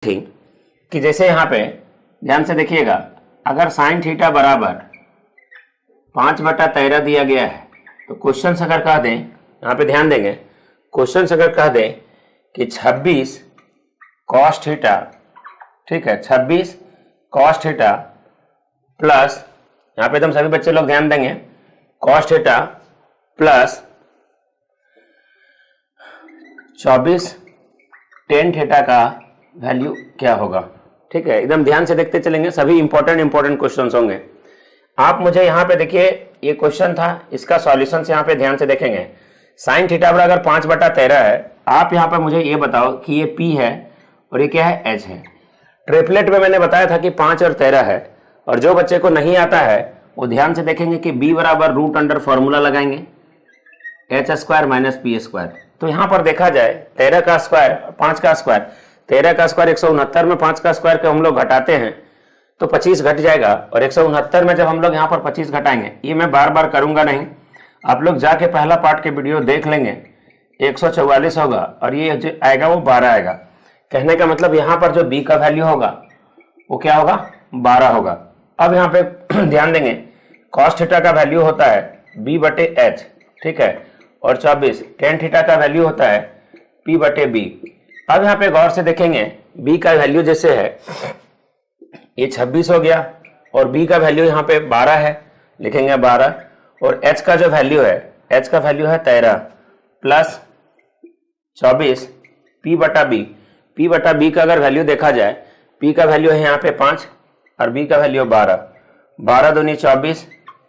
थी कि जैसे यहाँ पे ध्यान से देखिएगा, अगर साइन थीटा बराबर 5/13 दिया गया है तो क्वेश्चन अगर कह दें, यहाँ पे ध्यान देंगे, क्वेश्चन अगर कह दें कि 26 कॉस थीटा, ठीक है, 26 कॉस थीटा प्लस, यहाँ पे तुम सभी बच्चे लोग ध्यान देंगे, cos theta plus 24 tan theta का वैल्यू क्या होगा। ठीक है, एकदम ध्यान से देखते चलेंगे, सभी इंपॉर्टेंट क्वेश्चंस होंगे। आप मुझे यहाँ पे देखिए, ये क्वेश्चन था, इसका सॉल्यूशन यहाँ पे ध्यान से देखेंगे। साइन थीटा बराबर अगर 5/13 है, आप यहाँ पे मुझे ये बताओ कि ये P है और ये क्या है, H है। ट्रिपलेट में मैंने बताया था कि 5 और 13 है, और जो बच्चे को नहीं आता है वो ध्यान से देखेंगे कि B बराबर रूट अंडर फॉर्मूला लगाएंगे H² माइनस P²। तो यहाँ पर देखा जाए 13 का स्क्वायर 5 का स्क्वायर, 13 का स्क्वायर 169 में 5 का स्क्वायर को हम लोग घटाते हैं तो 25 घट जाएगा, और 169 में जब हम लोग यहाँ पर 25 घटाएंगे, ये मैं बार बार करूंगा नहीं, आप लोग जाके पहला पार्ट के वीडियो देख लेंगे, 144 होगा और ये जो आएगा वो 12 आएगा। कहने का मतलब यहाँ पर जो B का वैल्यू होगा वो क्या होगा, 12 होगा। अब यहाँ पे ध्यान देंगे, कॉस थीटा का वैल्यू होता है B/H, ठीक है, और 24 टेन थीटा का वैल्यू होता है P/B। अब यहाँ पे गौर से देखेंगे, B का वैल्यू जैसे है ये 26 हो गया, और B का वैल्यू यहाँ पे 12 है, लिखेंगे 12, और H का जो वैल्यू है, H का वैल्यू है 13 प्लस 24 P/B। P/B का अगर वैल्यू देखा जाए, P का वैल्यू है यहाँ पे 5 और B का वैल्यू 12, 12 दूनी 24,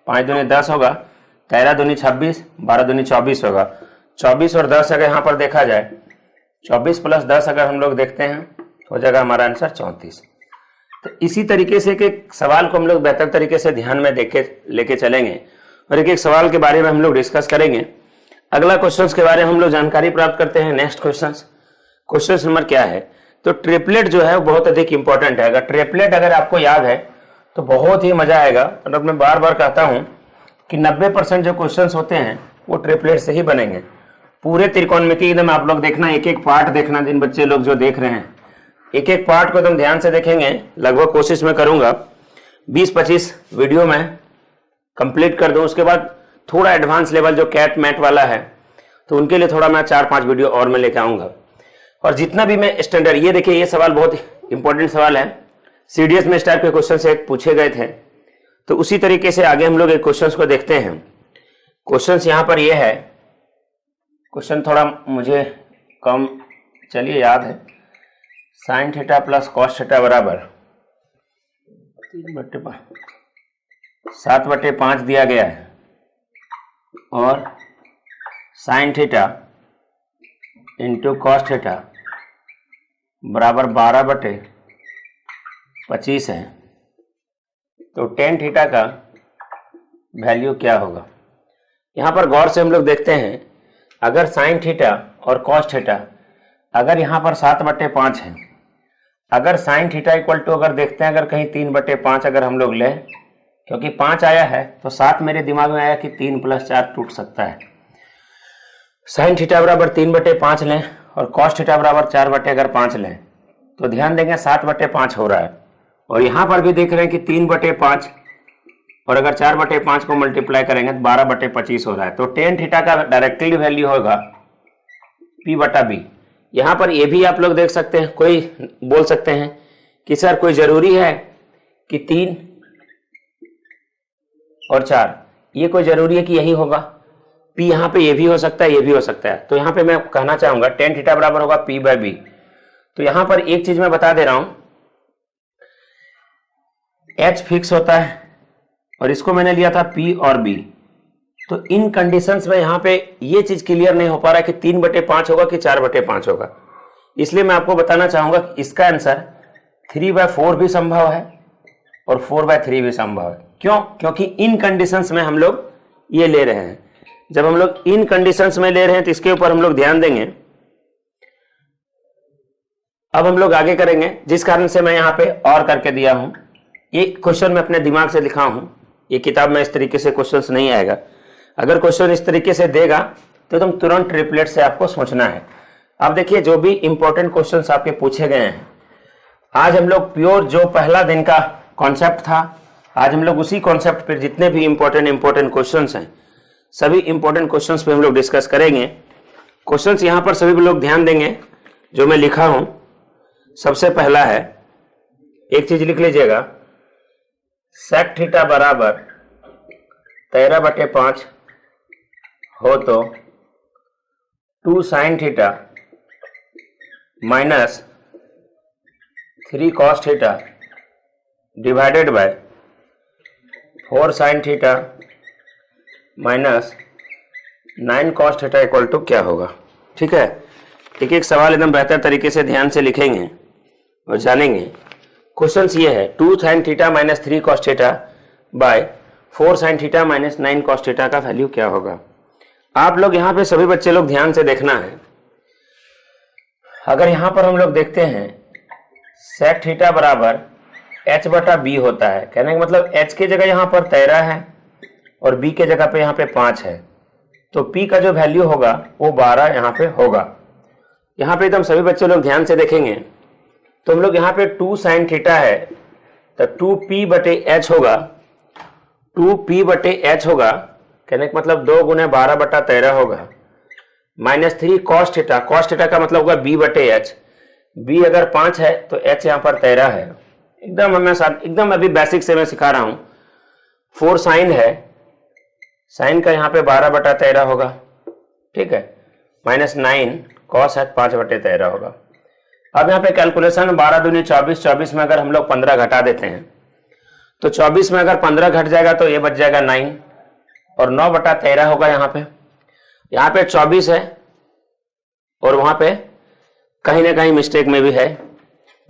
5 दूनी 10 होगा, 13 दूनी 26, 12 दूनी 24 होगा। 24 और 10 अगर यहाँ पर देखा जाए, 24 प्लस 10 अगर हम लोग देखते हैं तो हो जाएगा हमारा आंसर 34। तो इसी तरीके से कि सवाल को हम लोग बेहतर तरीके से ध्यान में देख लेके चलेंगे, और एक एक सवाल के बारे में हम लोग डिस्कस करेंगे। अगला क्वेश्चन के बारे में हम लोग जानकारी प्राप्त करते हैं। नेक्स्ट क्वेश्चन नंबर क्या है, तो ट्रिपलेट जो है वो बहुत अधिक इंपॉर्टेंट है। अगर ट्रिपलेट अगर आपको याद है तो बहुत ही मजा आएगा, और मैं बार बार कहता हूं कि 90% जो क्वेश्चंस होते हैं वो ट्रिपलेट से ही बनेंगे। पूरे त्रिकोणमिति एकदम आप लोग देखना, एक एक पार्ट देखना, जिन बच्चे लोग जो देख रहे हैं एक एक पार्ट को एकदम ध्यान से देखेंगे। लगभग कोशिश मैं करूंगा 20-25 वीडियो में कंप्लीट कर दूं। उसके बाद थोड़ा एडवांस लेवल जो कैट मैट वाला है तो उनके लिए थोड़ा मैं 4-5 वीडियो और मैं लेके आऊंगा। और जितना भी मैं स्टैंडर्ड, ये देखिए ये सवाल बहुत इंपॉर्टेंट सवाल है, CDS में इस टाइप के क्वेश्चन से पूछे गए थे, तो उसी तरीके से आगे हम लोग एक क्वेश्चन को देखते हैं। क्वेश्चन यहाँ पर ये है, क्वेश्चन थोड़ा मुझे कम चलिए याद है, sine theta plus cos theta बराबर 7/5 दिया गया है, और sine theta into cos theta बराबर 12/25 है। तो टेन थीटा का वैल्यू क्या होगा। यहाँ पर गौर से हम लोग देखते हैं, अगर साइन थीटा और कॉस थीटा अगर यहाँ पर 7/5 है, अगर साइन थीटा इक्वल टू अगर देखते हैं, अगर कहीं 3/5 अगर हम लोग लें, क्योंकि 5 आया है तो 7 मेरे दिमाग में आया कि 3 + 4 टूट सकता है। साइन थीटा बराबर 3/5 लें और कॉस थीटा बराबर 4/5 लें, तो ध्यान देंगे 7/5 हो रहा है, और यहाँ पर भी देख रहे हैं कि 3/5, और अगर 4/5 को मल्टीप्लाई करेंगे तो 12/25 हो रहा है। तो टेन थीटा का डायरेक्टली वैल्यू होगा P/B। यहाँ पर ये भी आप लोग देख सकते हैं, कोई बोल सकते हैं कि सर कोई जरूरी है कि 3 और 4, ये कोई जरूरी है कि यही होगा। P यहाँ पे ये भी हो सकता है, ये भी हो सकता है। तो यहाँ पे मैं कहना चाहूंगा टेन थीटा बराबर होगा P/B। तो यहाँ पर एक चीज मैं बता दे रहा हूं, H फिक्स होता है और इसको मैंने लिया था P और B। तो इन कंडीशंस में यहाँ पे ये चीज क्लियर नहीं हो पा रहा है कि 3/5 होगा कि 4/5 होगा। इसलिए मैं आपको बताना चाहूंगा कि इसका आंसर 3/4 भी संभव है और 4/3 भी संभव है। क्यों? क्योंकि इन कंडीशंस में हम लोग ये ले रहे हैं। जब हम लोग इन कंडीशंस में ले रहे हैं तो इसके ऊपर हम लोग ध्यान देंगे। अब हम लोग आगे करेंगे, जिस कारण से मैं यहाँ पे और करके दिया हूं। ये क्वेश्चन मैं अपने दिमाग से लिखा हूं, ये किताब में इस तरीके से क्वेश्चंस नहीं आएगा। अगर क्वेश्चन इस तरीके से देगा तो तुम तुरंत ट्रिपलेट से आपको सोचना है। अब देखिए, जो भी इंपॉर्टेंट क्वेश्चंस आपके पूछे गए हैं आज हम लोग प्योर जो पहला दिन का कॉन्सेप्ट था, आज हम लोग उसी कॉन्सेप्ट पर जितने भी इंपॉर्टेंट क्वेश्चंस हैं, सभी इंपॉर्टेंट क्वेश्चंस पे हम लोग डिस्कस करेंगे। क्वेश्चंस यहां पर सभी लोग ध्यान देंगे जो मैं लिखा हूं। सबसे पहला है, एक चीज लिख लीजिएगा, सेक थीटा बराबर 13/5 हो तो 2 sine theta minus 3 cos theta divided by 4 sine theta minus 9 cos theta equal to क्या होगा। ठीक है, एक एक सवाल एकदम बेहतर तरीके से ध्यान से लिखेंगे और जानेंगे। क्वेश्चन ये है 2 sine theta minus 3 cos theta by 4 sine theta minus 9 cos theta का वैल्यू क्या होगा। आप लोग यहाँ पे सभी बच्चे लोग ध्यान से देखना है। अगर यहाँ पर हम लोग देखते हैं सेक थीटा बराबर h/b होता है, कहने का मतलब h की जगह यहाँ पर 13 है और b के जगह पे यहाँ पे 5 है, तो p का जो वैल्यू होगा वो 12 यहाँ पे होगा। यहाँ पे एकदम सभी बच्चे लोग ध्यान से देखेंगे तो हम लोग यहाँ पे 2 साइन थीटा है तो 2p/h होगा, 2p/h होगा, कहने का मतलब 2 गुने 12/13 होगा, minus 3 cos theta, cos theta का मतलब होगा b/h, b अगर 5 है तो h यहाँ पर 13 है। एकदम अभी बेसिक से मैं सिखा रहा हूँ। 4 साइन है, साइन का यहाँ पे 12/13 होगा, ठीक है, माइनस 9 कॉस है 5/13 होगा। अब यहाँ पे कैलकुलेशन 12 दूनी 24, 24 में अगर हम लोग 15 घटा देते हैं तो 24 में अगर 15 घट जाएगा तो ये बच जाएगा 9 और 9/13 होगा। यहाँ पे 24 है और वहां पे कहीं ना कहीं मिस्टेक में भी है,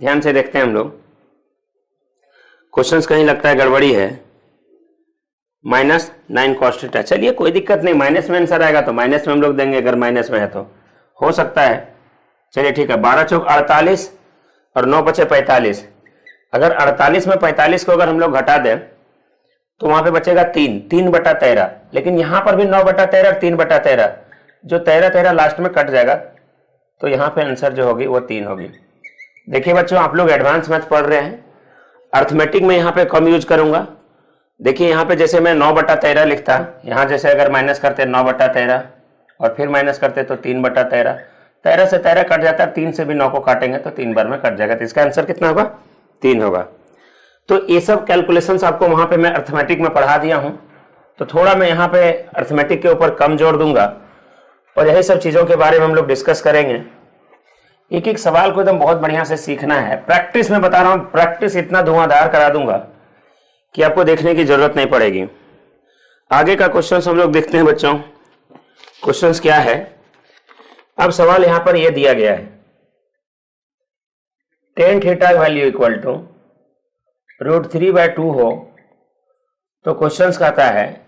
ध्यान से देखते हैं हम लोग। क्वेश्चंस कहीं लगता है गड़बड़ी है, माइनस 9 कॉस थीटा। चलिए कोई दिक्कत नहीं, माइनस में आंसर आएगा तो माइनस में हम लोग देंगे, अगर माइनस में है तो हो सकता है। चलिए ठीक है, 12 चौक 48 और 9 बचे 45। अगर 48 में 45 को अगर हम लोग घटा दें तो वहां पे बचेगा 3/13, लेकिन यहां पर भी 9/13 और 3/13, जो 13 लास्ट में कट जाएगा तो यहाँ पे आंसर जो होगी वो 3 होगी। देखिए बच्चों, आप लोग एडवांस मैथ पढ़ रहे हैं, अर्थमेटिक में यहाँ पे कम यूज करूंगा। देखिए यहाँ पे जैसे मैं 9/13 लिखता, यहाँ जैसे अगर माइनस करते 9/13 और फिर माइनस करते तो 3/13, 13 से 13 कट जाता है, 3 से भी 9 को काटेंगे तो 3 बार में कट जाएगा, तो इसका आंसर कितना होगा, 3 होगा। तो ये सब कैलकुलेशंस आपको वहां पे मैं अर्थमेटिक में पढ़ा दिया हूं, तो थोड़ा मैं यहाँ पे अर्थमेटिक के ऊपर कम जोर दूंगा और यही सब चीजों के बारे में हम लोग डिस्कस करेंगे। एक एक सवाल को एकदम बहुत बढ़िया से सीखना है। प्रैक्टिस में बता रहा हूं, प्रैक्टिस इतना धुआंधार करा दूंगा कि आपको देखने की जरूरत नहीं पड़ेगी। आगे का क्वेश्चन हम लोग देखते हैं बच्चों। क्वेश्चन क्या है, अब सवाल यहां पर यह दिया गया है, tan theta value equal to √3/2 हो तो क्वेश्चन कहता है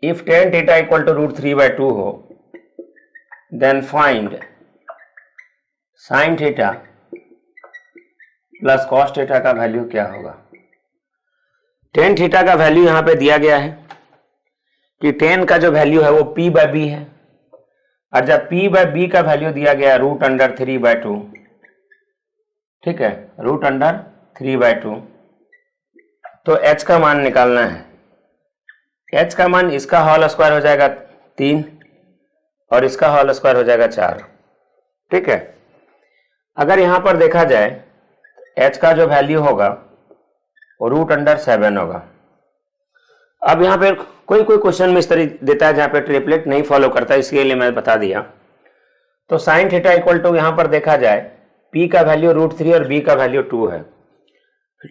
if tan theta equal to √3/2 हो then find sin theta plus cos theta का वैल्यू क्या होगा। tan थीटा का वैल्यू यहां पे दिया गया है कि tan का जो वैल्यू है वो p/b है, और जब p/b का वैल्यू दिया गया √3/2, ठीक है, √3/2, तो h का मान निकालना है। h का मान इसका होल स्क्वायर हो जाएगा 3 और इसका होल स्क्वायर हो जाएगा 4, ठीक है। अगर यहां पर देखा जाए h का जो वैल्यू होगा वो √7 होगा। अब यहाँ पे कोई क्वेश्चन में इस तरह देता है जहां पे ट्रिपलेट नहीं फॉलो करता, इसके लिए मैं बता दिया। तो sin थीटा इक्वल टू यहां पर देखा जाए p का वैल्यू √3 और b का वैल्यू 2 है,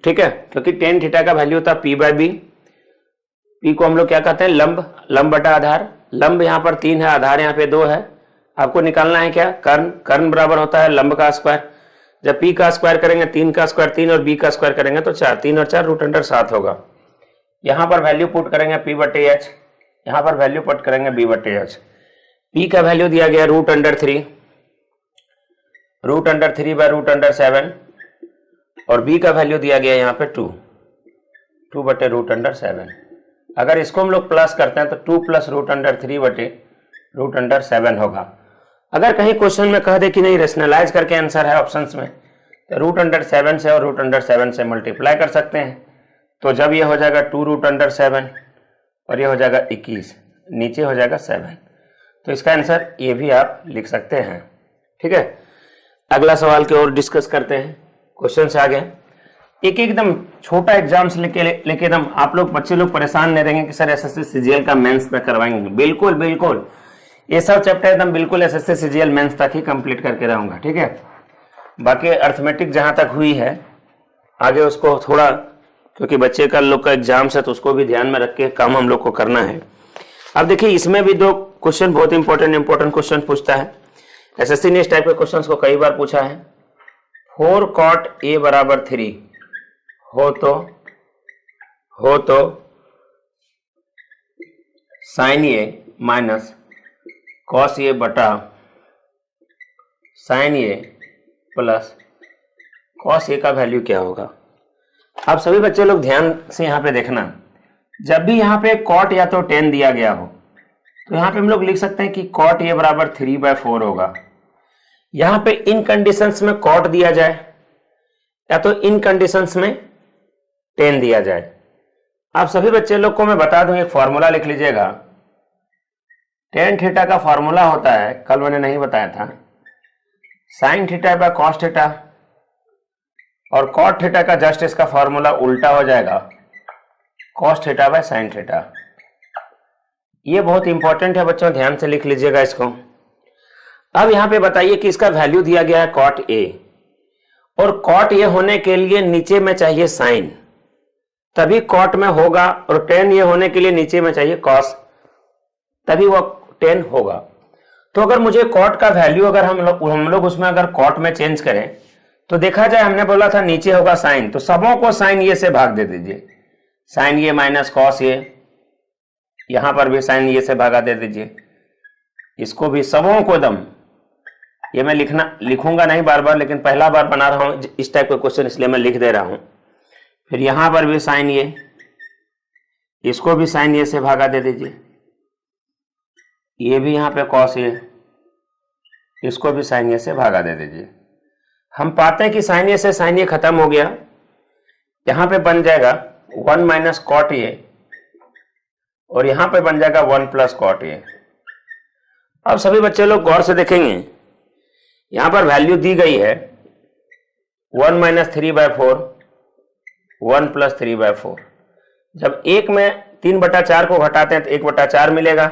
ठीक है, क्योंकि tan थीटा का वैल्यू था p/b। p को हम लोग क्या कहते हैं, लंब बटा आधार। लंब यहाँ पर 3 है, आधार यहाँ पे 2 है। आपको निकालना है क्या, कर्ण बराबर होता है लंब का स्क्वायर। जब p का स्क्वायर करेंगे 3 का स्क्वायर 3 और b का स्क्वायर करेंगे तो 4, 3 और 4 √7 होगा। यहाँ पर वैल्यू पुट करेंगे p/h, यहाँ पर वैल्यू पुट करेंगे b/h। p का वैल्यू दिया गया √3 √3/7 और b का वैल्यू दिया गया यहाँ पे 2/√7। अगर इसको हम लोग प्लस करते हैं तो 2 + √3/√7 होगा। अगर कहीं क्वेश्चन में कह दे कि नहीं रेशनलाइज करके आंसर है ऑप्शंस में, तो √7 से और √7 से मल्टीप्लाई कर सकते हैं, तो जब ये हो जाएगा 2√7 और ये हो जाएगा 21, नीचे हो जाएगा 7, तो इसका आंसर ये भी आप लिख सकते हैं। ठीक है, अगला सवाल की ओर डिस्कस करते हैं। क्वेश्चन से आगे एक एकदम छोटा एग्जाम्स लेके एकदम आप लोग बच्चे लोग परेशान नहीं रहेंगे कि सर एसएससी सीजीएल का मेंस तक करवाएंगे। बिल्कुल बिल्कुल, ये सब चैप्टर एकदम बिल्कुल एसएससी सीजीएल मेंस तक ही कंप्लीट करके रहूंगा। ठीक है, बाकी अर्थमेटिक जहां तक हुई है आगे उसको थोड़ा, क्योंकि बच्चे का लोग का एग्जाम्स है तो उसको भी ध्यान में रख के काम हम लोग को करना है। अब देखिए इसमें भी दो क्वेश्चन बहुत इंपॉर्टेंट क्वेश्चन पूछता है। एसएससी ने इस टाइप के क्वेश्चंस को कई बार पूछा है। 4 cot A बराबर 3 हो तो sign A minus cos A बटा sign A plus cos A का वैल्यू क्या होगा। आप सभी बच्चे लोग ध्यान से यहाँ पे देखना, जब भी यहाँ पे कॉट या तो 10 दिया गया हो तो यहाँ पे हम लोग लिख सकते हैं कि कॉट ए बराबर 3/4 होगा। यहाँ पे इन कंडीशंस में कॉट दिया जाए या तो इन कंडीशंस में 10 दिया जाए। आप सभी बच्चे लोग को मैं बता दूं, एक फॉर्मूला लिख लीजिएगा। tan थीटा का फॉर्मूला होता है, कल मैंने नहीं बताया था, sign theta by cos theta, और कॉट थीटा का जस्ट इसका फॉर्मूला उल्टा हो जाएगा, cos theta by sine theta. ये बहुत इंपॉर्टेंट है बच्चों, ध्यान से लिख लीजिएगा इसको। अब यहां पे बताइए कि इसका वैल्यू दिया गया है कॉट ए, और कॉट ए होने के लिए नीचे में चाहिए साइन, तभी कॉट में होगा, और tan ये होने के लिए नीचे में चाहिए कॉस, तभी वो tan होगा। तो अगर मुझे कॉट का वैल्यू अगर हम लोग उसमें अगर कॉट में चेंज करें तो देखा जाए, हमने बोला था नीचे होगा साइन, तो सबों को साइन ये से भाग दे दीजिए, साइन ये माइनस कॉस ये, यहां पर भी साइन ये से भागा दे दीजिए, इसको भी सबों को दम। ये मैं लिखूंगा नहीं बार बार, लेकिन पहला बार बना रहा हूं इस टाइप का क्वेश्चन, इसलिए मैं लिख दे रहा हूं। फिर यहां पर भी साइन ये, इसको भी साइन ये से भागा दे दीजिए, ये भी यहां पे कॉस ये, इसको भी साइन ये से भागा दे दीजिए। हम पाते हैं कि साइन ये से साइन ये खत्म हो गया, यहां पे बन जाएगा 1 माइनस कॉट ये, और यहां पे बन जाएगा 1 प्लस कॉट ये। अब सभी बच्चे लोग गौर से देखेंगे, यहां पर वैल्यू दी गई है 1 माइनस 3/4, 1 प्लस 3/4। जब एक में 3/4 को घटाते हैं तो 1/4 मिलेगा,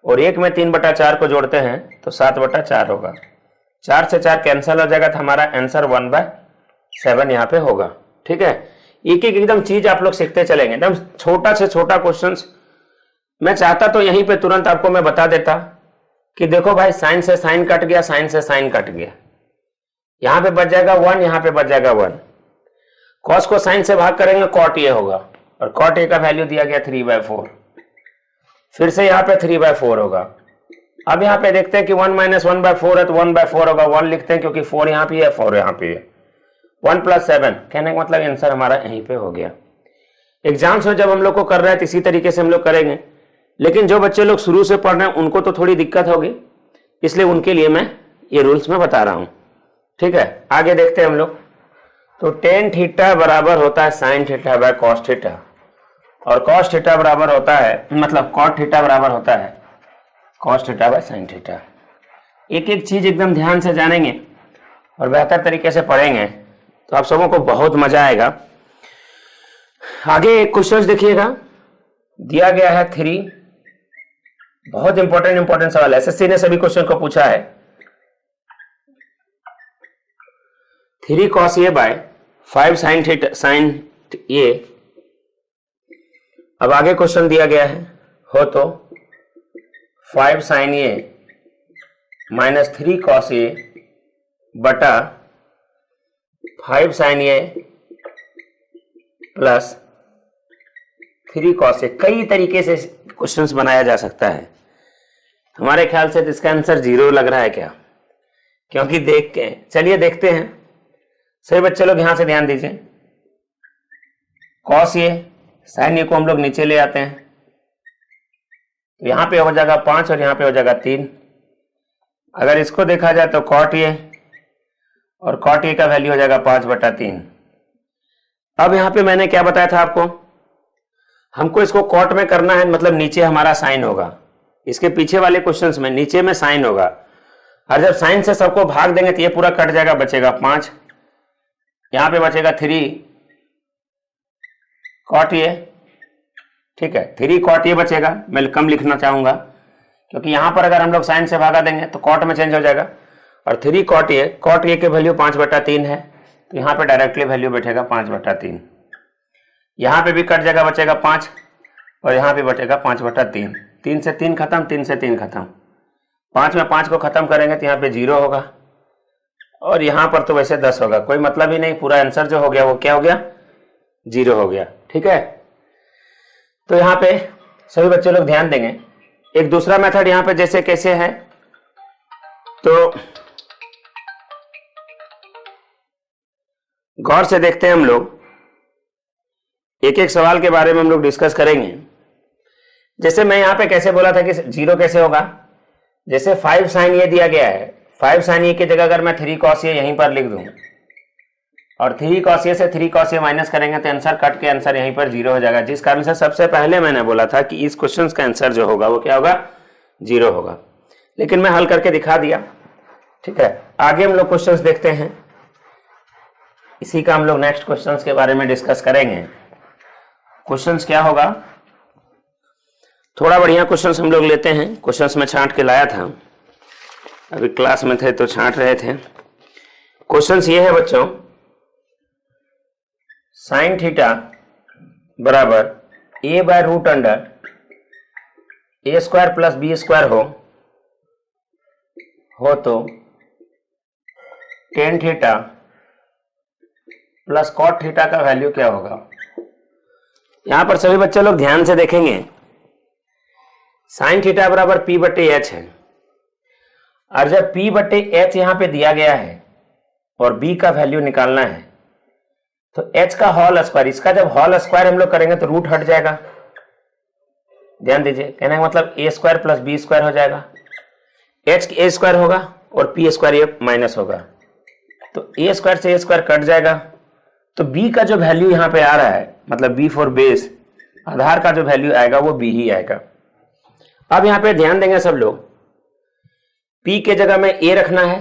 और एक में 3/4 को जोड़ते हैं तो 7/4 होगा। 4 से 4 कैंसिल हो जाएगा, तो हमारा आंसर 1/7 यहाँ पे होगा। ठीक है, एक एक एकदम चीज आप लोग सीखते चलेंगे, एकदम छोटा से छोटा क्वेश्चन। मैं चाहता तो यहीं पे तुरंत आपको मैं बता देता कि देखो भाई, साइन से साइन कट गया, साइन से साइन कट गया, यहां पे बच जाएगा 1, यहां पे बच जाएगा 1। कॉस को साइन से भाग करेंगे, कॉट ये होगा, और कॉट ए का वैल्यू दिया गया 3/4, फिर से यहाँ पे 3/4 होगा। अब यहाँ पे देखते हैं कि 1 माइनस 1/4 है तो 1/4 होगा, 1 लिखते हैं क्योंकि 4 यहाँ पे है, 4 यहाँ पे है। 1 प्लस 7, कहने का मतलब आंसर हमारा यहीं पे हो गया। एग्जाम्स में जब हम लोग को कर रहे हैं तो इसी तरीके से हम लोग करेंगे, लेकिन जो बच्चे लोग शुरू से पढ़ रहे हैं उनको तो थोड़ी दिक्कत होगी, इसलिए उनके लिए मैं ये रूल्स में बता रहा हूं। ठीक है, आगे देखते हैं हम लोग। तो tan थीटा बराबर होता है sign theta by cos theta, और कॉस थीटा बराबर होता है, मतलब कॉट थीटा बराबर होता है cos theta by sine theta. एक एक चीज एकदम ध्यान से जानेंगे और बेहतर तरीके से पढ़ेंगे तो आप सबों को बहुत मजा आएगा। आगे एक क्वेश्चन देखिएगा, दिया गया है 3, बहुत इंपॉर्टेंट सवाल, एसएससी ने सभी क्वेश्चन को पूछा है। 3 cos A by 5 sine theta sine A। अब आगे क्वेश्चन दिया गया है, हो तो 5 sine A minus 3 cos A बटा 5 sine A plus 3 cos A। कई तरीके से क्वेश्चंस बनाया जा सकता है। हमारे ख्याल से तो इसका आंसर 0 लग रहा है क्या, क्योंकि देख के चलिए देखते हैं। सही बच्चे लोग यहां से ध्यान दीजिए, कॉस ए साइन ए को हम लोग नीचे ले आते हैं, तो यहां पे हो जाएगा 5 और यहां पे हो जाएगा 3। अगर इसको देखा जाए तो कॉट ए और कॉट ए का वैल्यू हो जाएगा 5/3। अब यहां पे मैंने क्या बताया था आपको, हमको इसको कॉट में करना है, मतलब नीचे हमारा साइन होगा, इसके पीछे वाले क्वेश्चंस में नीचे में साइन होगा, और जब साइन से सबको भाग देंगे तो ये पूरा कट जाएगा, बचेगा 5, यहां पे बचेगा 3 कॉट ए, ठीक है, 3 कॉट ए बचेगा। मैं कम लिखना चाहूंगा क्योंकि यहां पर अगर हम लोग साइन से भागा देंगे तो कॉट में चेंज हो जाएगा, और 3 कॉट ए के वैल्यू 5/3 है, तो यहां पे डायरेक्टली वैल्यू बैठेगा 5/3। यहां पे भी कट जाएगा, बचेगा 5, और यहां पे बचेगा 5/3। 3 से 3 खत्म, 3 से 3 खत्म, 5 में 5 को खत्म करेंगे तो यहाँ पे 0 होगा, और यहां पर तो वैसे 10 होगा, कोई मतलब ही नहीं, पूरा आंसर जो हो गया वो क्या हो गया, 0 हो गया। ठीक है, तो यहाँ पे सभी बच्चे लोग ध्यान देंगे। एक दूसरा मेथड यहाँ पे जैसे कैसे है, तो गौर से देखते हैं हम लोग, एक एक सवाल के बारे में हम लोग डिस्कस करेंगे। जैसे मैं यहाँ पे कैसे बोला था कि 0 कैसे होगा, जैसे 5 sin ए दिया गया है, 5 sin ए की जगह अगर मैं 3 cos ए यहीं पर लिख दूं और 3 cos ए से 3 cos ए माइनस करेंगे तो आंसर कट के आंसर यहीं पर 0 हो जाएगा, जिस कारण से सबसे पहले मैंने बोला था कि इस क्वेश्चन का आंसर जो होगा वो क्या होगा, 0 होगा, लेकिन मैं हल करके दिखा दिया। ठीक है, आगे हम लोग क्वेश्चंस देखते हैं, इसी का हम लोग नेक्स्ट क्वेश्चंस के बारे में डिस्कस करेंगे। क्वेश्चंस क्या होगा, थोड़ा बढ़िया क्वेश्चंस हम लोग लेते हैं। क्वेश्चंस में छांट के लाया था, अभी क्लास में थे तो छांट रहे थे। क्वेश्चंस ये है बच्चों, साइन थीटा बराबर a/√a² प्लस b² हो तो tan theta plus cot theta का वैल्यू क्या होगा। यहां पर सभी बच्चे लोग ध्यान से देखेंगे, साइन थीटा बराबर p/h है, और जब p/h यहां पे दिया गया है और b का वैल्यू निकालना है तो h का होल स्क्वायर, इसका जब होल स्क्वायर हम लोग करेंगे तो रूट हट जाएगा। ध्यान दीजिए, कहने का मतलब a² प्लस b² हो जाएगा, h a² होगा और p² ये माइनस होगा, तो a² से a² कट जाएगा, तो b का जो वैल्यू यहां पे आ रहा है, मतलब b फॉर बेस, आधार का जो वैल्यू आएगा वो b ही आएगा। अब यहां पे ध्यान देंगे सब लोग, p के जगह में a रखना है,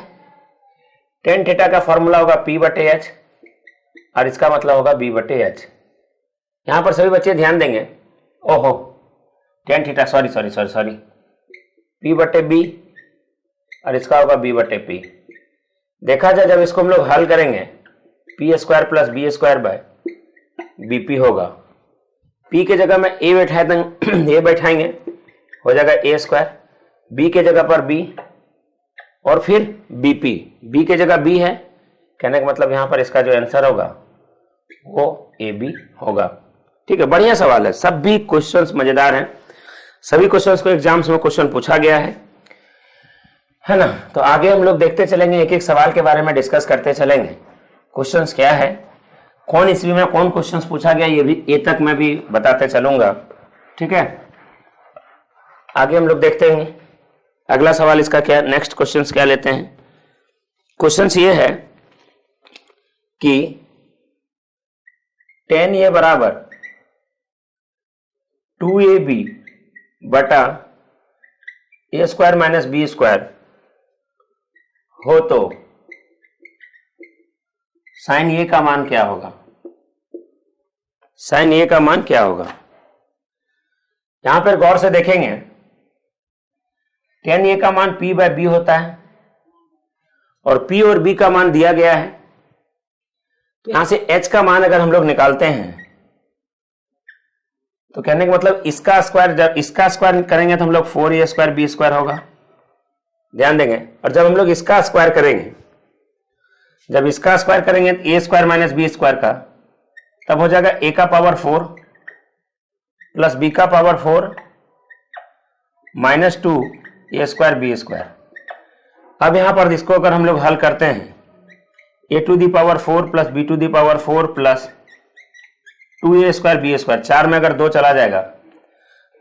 टेन थीटा का फॉर्मूला होगा p/h और इसका मतलब होगा b/h। यहां पर सभी बच्चे ध्यान देंगे, ओहो टेन थीटा सॉरी p/b और इसका होगा b/p। देखा जाए जब इसको हम लोग हल करेंगे p² प्लस b² bp होगा, p के जगह में a बैठाएंगे हो जाएगा a², b के जगह पर b और फिर bp, b के जगह b है, कहने का मतलब यहां पर इसका जो आंसर होगा वो ab होगा। ठीक है, बढ़िया सवाल है, सब भी क्वेश्चंस मजेदार हैं, सभी क्वेश्चंस को एग्जाम्स में क्वेश्चन पूछा गया है ना। तो आगे हम लोग देखते चलेंगे, एक एक सवाल के बारे में डिस्कस करते चलेंगे, क्वेश्चंस क्या है, कौन ईस्वी में कौन क्वेश्चंस पूछा गया, ये भी ए तक मैं भी बताते चलूंगा। ठीक है, आगे हम लोग देखते हैं अगला सवाल इसका क्या, नेक्स्ट क्वेश्चंस क्या लेते हैं। क्वेश्चंस ये है कि tan a बराबर 2ab बटा a² माइनस b² हो तो साइन ए का मान क्या होगा, साइन ए का मान क्या होगा। यहां पर गौर से देखेंगे, tan a का मान p/b होता है और p और b का मान दिया गया है, तो यहां से h का मान अगर हम लोग निकालते हैं तो कहने का मतलब इसका स्क्वायर, जब इसका स्क्वायर करेंगे तो हम लोग 4a² b² होगा, ध्यान देंगे, और जब हम लोग इसका स्क्वायर करेंगे, जब इसका स्क्वायर करेंगे a² माइनस b² का, तब हो जाएगा a का पावर 4 प्लस b का पावर 4 माइनस 2 a² b²। अब यहां पर इसको अगर हम लोग हल करते हैं, a to the power 4 plus b to the power 4 plus 2a² b², 4 में अगर 2 चला जाएगा,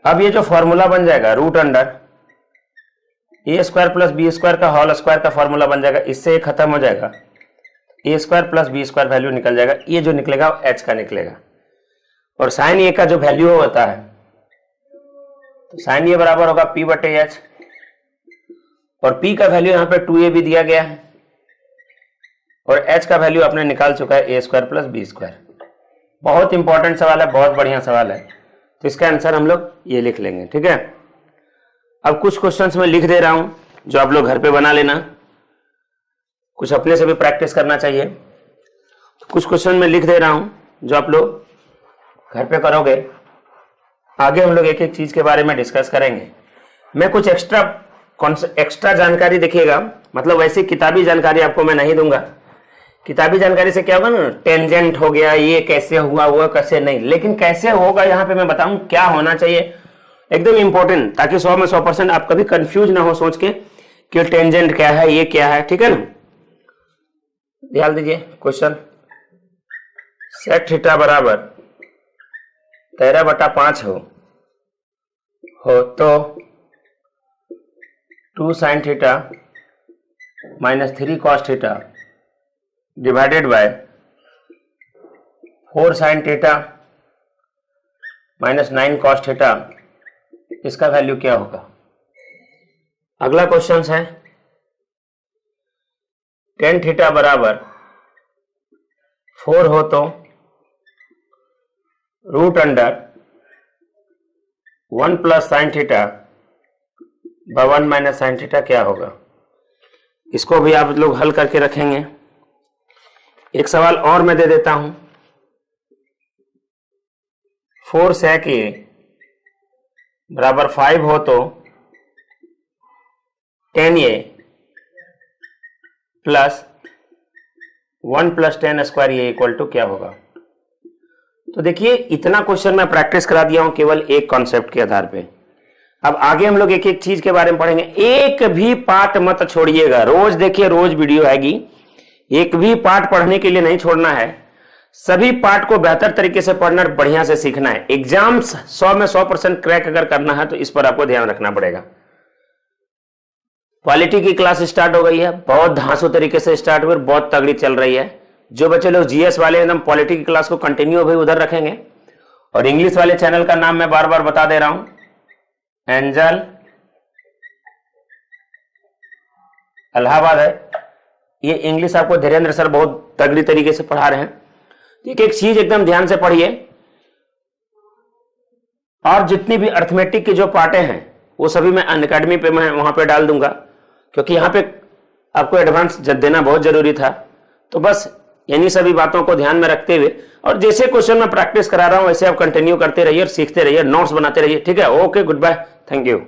अब ये जो फॉर्मूला बन जाएगा root under a² plus b² का होल स्क्वायर का फॉर्मूला बन जाएगा, इससे ये खत्म हो जाएगा, A square plus B square value निकल जाएगा, ये जो निकलेगा वो एच का निकलेगा। और साइन ए का जो वैल्यू होता है तो साइन ए बराबर होगा पी बटे एच, और पी का वैल्यू यहां पे 2a भी दिया गया है, और एच का वैल्यू आपने निकाल चुका है ए स्क्वायर प्लस बी स्क्वायर। बहुत इंपॉर्टेंट सवाल है, बहुत बढ़िया सवाल है, तो इसका आंसर हम लोग ये लिख लेंगे। ठीक है, अब कुछ क्वेश्चंस में लिख दे रहा हूं जो आप लोग घर पे बना लेना, कुछ अपने से भी प्रैक्टिस करना चाहिए। कुछ क्वेश्चन में लिख दे रहा हूं जो आप लोग घर पे करोगे, आगे हम लोग एक एक चीज के बारे में डिस्कस करेंगे। मैं कुछ एक्स्ट्रा जानकारी देखिएगा, मतलब वैसे किताबी जानकारी आपको मैं नहीं दूंगा। किताबी जानकारी से क्या होगा ना, टेंजेंट हो गया, ये कैसे हुआ वो कैसे नहीं, लेकिन कैसे होगा यहाँ पे मैं बताऊं, क्या होना चाहिए, एकदम इंपॉर्टेंट, ताकि 100 में 100% आप कभी कंफ्यूज ना हो सोच के कि टेंजेंट क्या है, ये क्या है। ठीक है ना, ध्यान दीजिए। क्वेश्चन, सेक थीटा बराबर 13/5 हो तो 2 sin theta minus 3 cos theta divided by 4 sin theta minus 9 cos theta, इसका वैल्यू क्या होगा। अगला क्वेश्चन है, tan थीटा बराबर 4 हो तो root under 1 plus sine theta by 1 minus sine theta क्या होगा। इसको भी आप लोग हल करके रखेंगे। एक सवाल और मैं दे देता हूं, 4 sec a बराबर 5 हो तो tan a plus 1 plus tan square A equal to क्या होगा। तो देखिए, इतना क्वेश्चन मैं प्रैक्टिस करा दिया हूं केवल एक कॉन्सेप्ट के आधार पे। अब आगे हम लोग एक एक चीज के बारे में पढ़ेंगे, एक भी पार्ट मत छोड़िएगा। रोज देखिए, रोज वीडियो आएगी, एक भी पार्ट पढ़ने के लिए नहीं छोड़ना है। सभी पार्ट को बेहतर तरीके से पढ़ना, बढ़िया से सीखना है। एग्जाम्स 100 में 100% क्रैक अगर करना है तो इस पर आपको ध्यान रखना पड़ेगा। क्वालिटी की क्लास स्टार्ट हो गई है, बहुत धांसू तरीके से स्टार्ट हुई, बहुत तगड़ी चल रही है। जो बच्चे लोग जीएस वाले एकदम पॉलिटी की क्लास को कंटिन्यू भाई उधर रखेंगे। और इंग्लिश वाले चैनल का नाम मैं बार बार बता दे रहा हूं, एंजल इलाहाबाद है। ये इंग्लिश आपको धीरेन्द्र सर बहुत तगड़ी तरीके से पढ़ा रहे हैं। एक एक चीज एकदम ध्यान से पढ़िए, और जितनी भी अर्थमेटिक की जो पार्टें हैं वो सभी मैं अनअकैडमी पे मैं वहां पे डाल दूंगा, क्योंकि यहां पे आपको एडवांस देना बहुत जरूरी था। तो बस इन्हीं सभी बातों को ध्यान में रखते हुए, और जैसे क्वेश्चन में प्रैक्टिस करा रहा हूं वैसे आप कंटिन्यू करते रहिए और सीखते रहिए, नोट्स बनाते रहिए। ठीक है, okay, good bye, thank you.